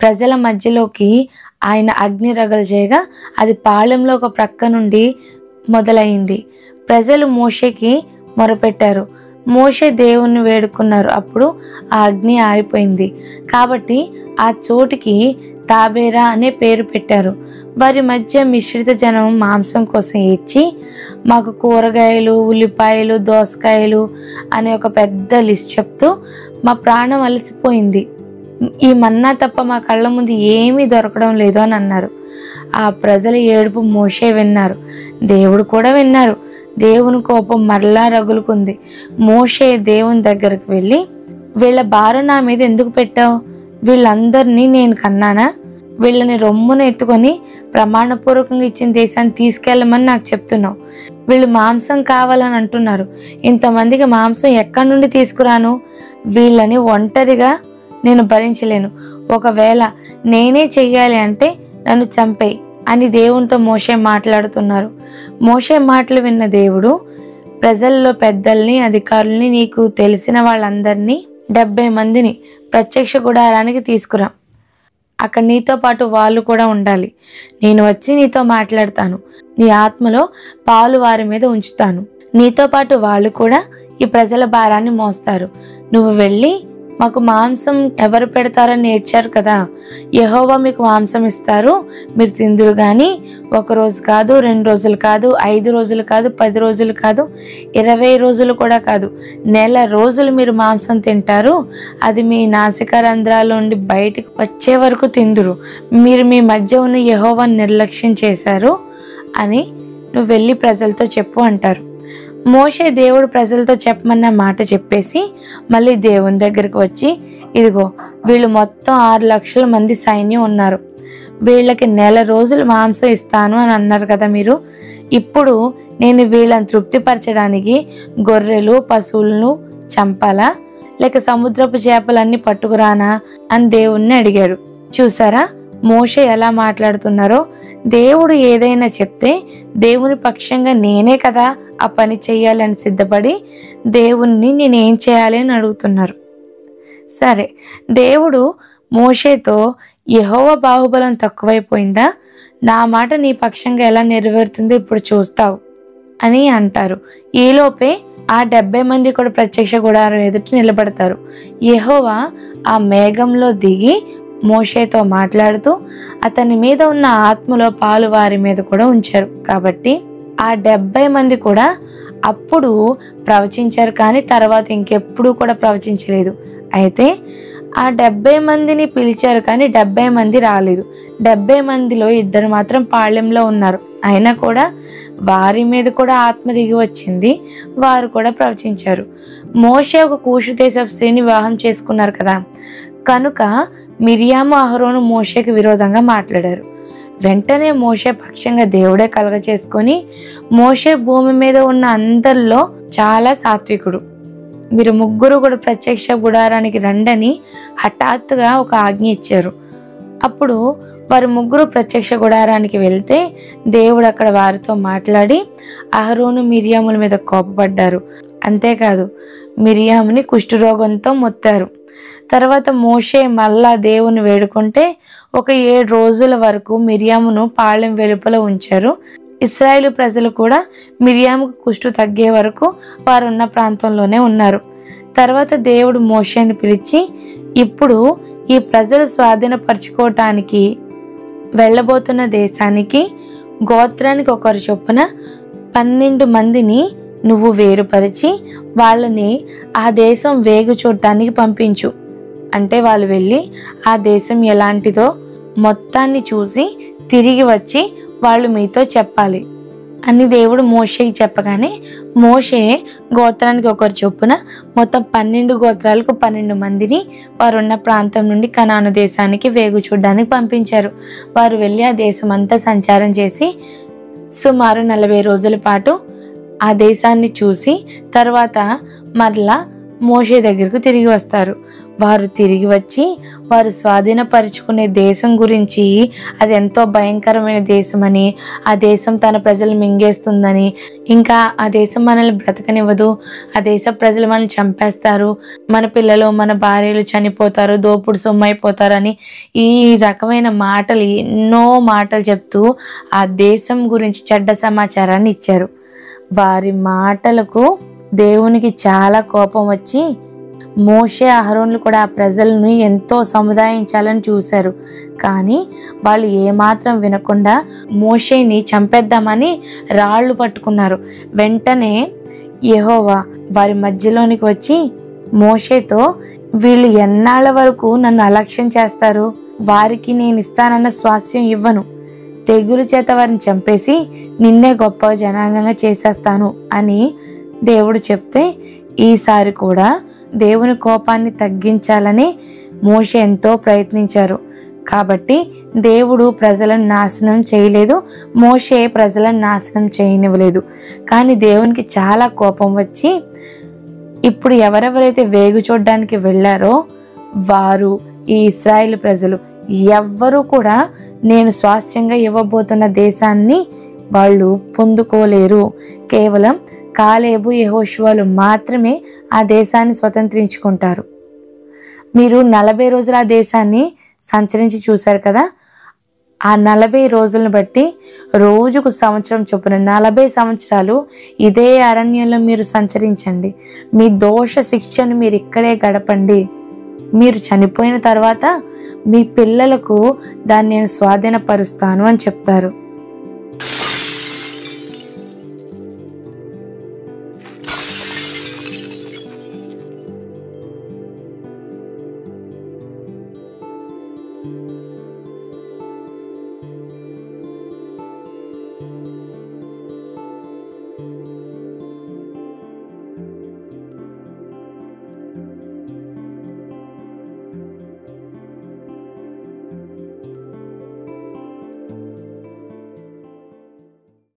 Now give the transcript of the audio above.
ప్రజల మధ్యలోకి ఆయన అగ్ని రగల్చేయగా అది పాళెంలో ఒక ప్రక్క నుండి మొదలైంది. ప్రజలు మోషేకి మొరపెట్టారు. మోషే దేవుణ్ణి వేడుకున్నారు. అప్పుడు ఆ అగ్ని ఆరిపోయింది. కాబట్టి ఆ చోటికి తాబేరా అనే పేరు పెట్టారు. వారి మధ్య మిశ్రిత జనం మాంసం కోసం ఏడ్చి, మాకు కూరగాయలు, ఉల్లిపాయలు, దోసకాయలు అనే ఒక పెద్ద లిస్ట్ చెప్తూ మా ప్రాణం అలసిపోయింది, ఈ మన్నా తప్ప మా కళ్ళ ముందు ఏమీ దొరకడం లేదు అని అన్నారు. ఆ ప్రజల ఏడుపు మోషే విన్నారు, దేవుడు కూడా విన్నారు. దేవుని కోపం మరలా రగులుకుంది. మోషే దేవుని దగ్గరకు వెళ్ళి, వీళ్ళ భారం నా మీద ఎందుకు పెట్టావు? వీళ్ళందరినీ నేను కన్నానా? వీళ్ళని రొమ్మున ఎత్తుకొని ప్రమాణపూర్వకంగా ఇచ్చిన దేశాన్ని తీసుకెళ్ళమని నాకు చెప్తున్నావు. వీళ్ళు మాంసం కావాలని అంటున్నారు. ఇంతమందికి మాంసం ఎక్కడి నుండి తీసుకురాను? వీళ్ళని ఒంటరిగా నేను భరించలేను. ఒకవేళ నేనే చెయ్యాలి అంటే నన్ను చంపేయి అని దేవునితో మోషే మాట్లాడుతున్నారు. మోషే మాటలు విన్న దేవుడు, ప్రజల్లో పెద్దల్ని, అధికారుల్ని, నీకు తెలిసిన వాళ్ళందరినీ 70 మందిని ప్రత్యక్ష గుడారానికి తీసుకురా. అక్కడ నీతో పాటు వాళ్ళు కూడా ఉండాలి. నేను వచ్చి నీతో మాట్లాడతాను. నీ ఆత్మలో పాలు వారి మీద ఉంచుతాను. నీతో పాటు వాళ్ళు కూడా ఈ ప్రజల భారాన్ని మోస్తారు. నువ్వు వెళ్ళి, మాకు మాంసం ఎవరు పెడతారని ఏడ్చారు కదా, యెహోవా మీకు మాంసం ఇస్తారు, మీరు తిందురు. కానీ 1 రోజు కాదు, 2 రోజులు కాదు, 5 రోజులు కాదు, 10 రోజులు కాదు, 20 రోజులు కూడా కాదు, నెల రోజులు మీరు మాంసం తింటారు. అది మీ నాసికా రంధ్రాల నుండి బయటికి వచ్చే వరకు తిందురు. మీరు మీ మధ్య ఉన్న యెహోవాను నిర్లక్ష్యం చేశారు అని నువ్వు వెళ్ళి ప్రజలతో చెప్పు అంటారు. మోషే దేవుడు ప్రజలతో చెప్పమన్న మాట చెప్పేసి మళ్ళీ దేవుని దగ్గరికి వచ్చి, ఇదిగో వీళ్ళు మొత్తం 6 లక్షల మంది సైన్యం ఉన్నారు. వీళ్ళకి నెల రోజులు మాంసం ఇస్తాను అని అన్నారు కదా మీరు. ఇప్పుడు నేను వీళ్ళని తృప్తిపరచడానికి గొర్రెలు, పశువులను చంపాలా, లేక సముద్రపు చేపలన్నీ పట్టుకురానా అని దేవుణ్ణి అడిగాడు. చూసారా మోషే ఎలా మాట్లాడుతున్నారో? దేవుడు ఏదైనా చెప్తే దేవుని పక్షంగా నేనే కదా ఆ పని చెయ్యాలని సిద్ధపడి దేవుణ్ణి నేనేం చేయాలి అని అడుగుతున్నారు. సరే, దేవుడు మోషేతో, యెహోవా బాహుబలం తక్కువైపోయిందా? నా మాట నీ పక్షంగా ఎలా నెరవేరుతుందో ఇప్పుడు చూస్తావు అని అంటారు. ఈలోపే ఆ 70 మంది కూడా ప్రత్యక్ష గుడారం ఎదుట నిలబడతారు. యెహోవా ఆ మేఘంలో దిగి మోషేతో మాట్లాడుతూ అతని మీద ఉన్న ఆత్మలో పాలు వారి మీద కూడా ఉంచారు. కాబట్టి ఆ 70 మంది కూడా అప్పుడు ప్రవచించారు, కానీ తర్వాత ఇంకెప్పుడు కూడా ప్రవచించలేదు. అయితే ఆ 70 మందిని పిలిచారు, కానీ 70 మంది రాలేదు. 70 మందిలో 2 మాత్రం పాళెంలో ఉన్నారు. అయినా కూడా వారి మీద కూడా ఆత్మ దిగి వచ్చింది. వారు కూడా ప్రవచించారు. మోషే ఒక కూషు దేశపు స్త్రీని వివాహం చేసుకున్నారు కదా, కనుక మిరియాము, అహరోను మోషేకి విరోధంగా మాట్లాడారు. వెంటనే మోషే పక్షంగా దేవుడే కలగ చేసుకొని, మోషే భూమి మీద ఉన్న అందరిలో చాలా సాత్వికుడు, మీరు ముగ్గురు కూడా ప్రత్యక్ష గుడారానికి రండని హఠాత్తుగా ఒక ఆజ్ఞ ఇచ్చారు. అప్పుడు వారు ముగ్గురు ప్రత్యక్ష గుడారానికి వెళ్తే దేవుడు అక్కడ వారితో మాట్లాడి అహరోను మిరియాముల మీద కోపపడ్డారు. అంతేకాదు, మిరియాముని కుష్ఠరోగంతో మొత్తారు. తర్వాత మోషే మళ్ళా దేవుని వేడుకుంటే ఒక 7 రోజుల వరకు మిరియామును పాళెం వెలుపల ఉంచారు. ఇశ్రాయేలు ప్రజలు కూడా మిరియాముకు కుష్టు తగ్గే వరకు వారున్న ప్రాంతంలోనే ఉన్నారు. తర్వాత దేవుడు మోషేని పిలిచి, ఇప్పుడు ఈ ప్రజలు స్వాధీనపరచుకోవటానికి వెళ్ళబోతున్న దేశానికి గోత్రానికి ఒకరి చొప్పున 12 మందిని నువ్వు వేరుపరిచి వాళ్ళని ఆ దేశం వేగు చూడటానికి పంపించు. అంటే వాళ్ళు వెళ్ళి ఆ దేశం ఎలాంటిదో మొత్తాన్ని చూసి తిరిగి వచ్చి వాళ్ళు మీతో చెప్పాలి అని దేవుడు మోషేకి చెప్పగానే మోషే గోత్రానికి ఒకరి చొప్పున మొత్తం 12 గోత్రాలకు 12 మందిని వారున్న ప్రాంతం నుండి కనాను దేశానికి వేగు చూడడానికి పంపించారు. వారు వెళ్ళి ఆ దేశం అంతా సంచారం చేసి సుమారు 40 రోజుల పాటు ఆ దేశాన్ని చూసి తర్వాత మరలా మోషే దగ్గరకు తిరిగి వస్తారు. వారు తిరిగి వచ్చి వారు స్వాధీనపరుచుకునే దేశం గురించి, అది ఎంతో భయంకరమైన దేశమని, ఆ దేశం తన ప్రజలు మింగేస్తుందని, ఇంకా ఆ దేశం మనల్ని బ్రతకనివ్వదు, ఆ దేశ ప్రజలు మనల్ని చంపేస్తారు, మన పిల్లలు మన భార్యలు చనిపోతారు, దోపుడు సొమ్మైపోతారు అని ఈ రకమైన మాటలు, ఎన్నో మాటలు చెప్తూ ఆ దేశం గురించి చెడ్డ సమాచారాన్ని ఇచ్చారు. వారి మాటలకు దేవునికి చాలా కోపం వచ్చి మోషే అహరోనులు కూడా ఆ ప్రజలను ఎంతో సముదాయించాలని చూశారు. కానీ వాళ్ళు ఏమాత్రం వినకుండా మోషేని చంపేద్దామని రాళ్ళు పట్టుకున్నారు. వెంటనే యెహోవా వారి మధ్యలోనికి వచ్చి మోషేతో, వీళ్ళు ఎన్నాళ్ళ వరకు నన్ను అలక్ష్యం చేస్తారు? వారికి నేను ఇస్తానన్న స్వాస్థ్యం ఇవ్వను. తెగులు చేత వారిని చంపేసి నిన్నే గొప్ప జనాంగంగా చేసేస్తాను అని దేవుడు చెప్తే, ఈసారి కూడా దేవుని కోపాన్ని తగ్గించాలని మోషే ఎంతో ప్రయత్నించారు. కాబట్టి దేవుడు ప్రజలను నాశనం చేయలేదు, మోషే ప్రజలను నాశనం చేయనివ్వలేదు. కానీ దేవునికి చాలా కోపం వచ్చి, ఇప్పుడు ఎవరెవరైతే వేగు చూడడానికి వెళ్ళారో వారు, ఈ ఇశ్రాయేలు ప్రజలు ఎవ్వరూ కూడా నేను స్వాస్థ్యంగా ఇవ్వబోతున్న దేశాన్ని వాళ్ళు పొందుకోలేరు. కేవలం కాలేబు యెహోషువలు మాత్రమే ఆ దేశాన్ని స్వతంత్రించుకుంటారు. మీరు 40 రోజులు ఆ దేశాన్ని సంచరించి చూశారు కదా. ఆ 40 రోజులను బట్టి రోజుకు సంవత్సరం చొప్పున 40 సంవత్సరాలు ఇదే అరణ్యంలో మీరు సంచరించండి. మీ దోష శిక్షను మీరు ఇక్కడే గడపండి. మీరు చనిపోయిన తర్వాత మీ పిల్లలకు దాన్ని నేను స్వాధీనపరుస్తాను అని చెప్తారు.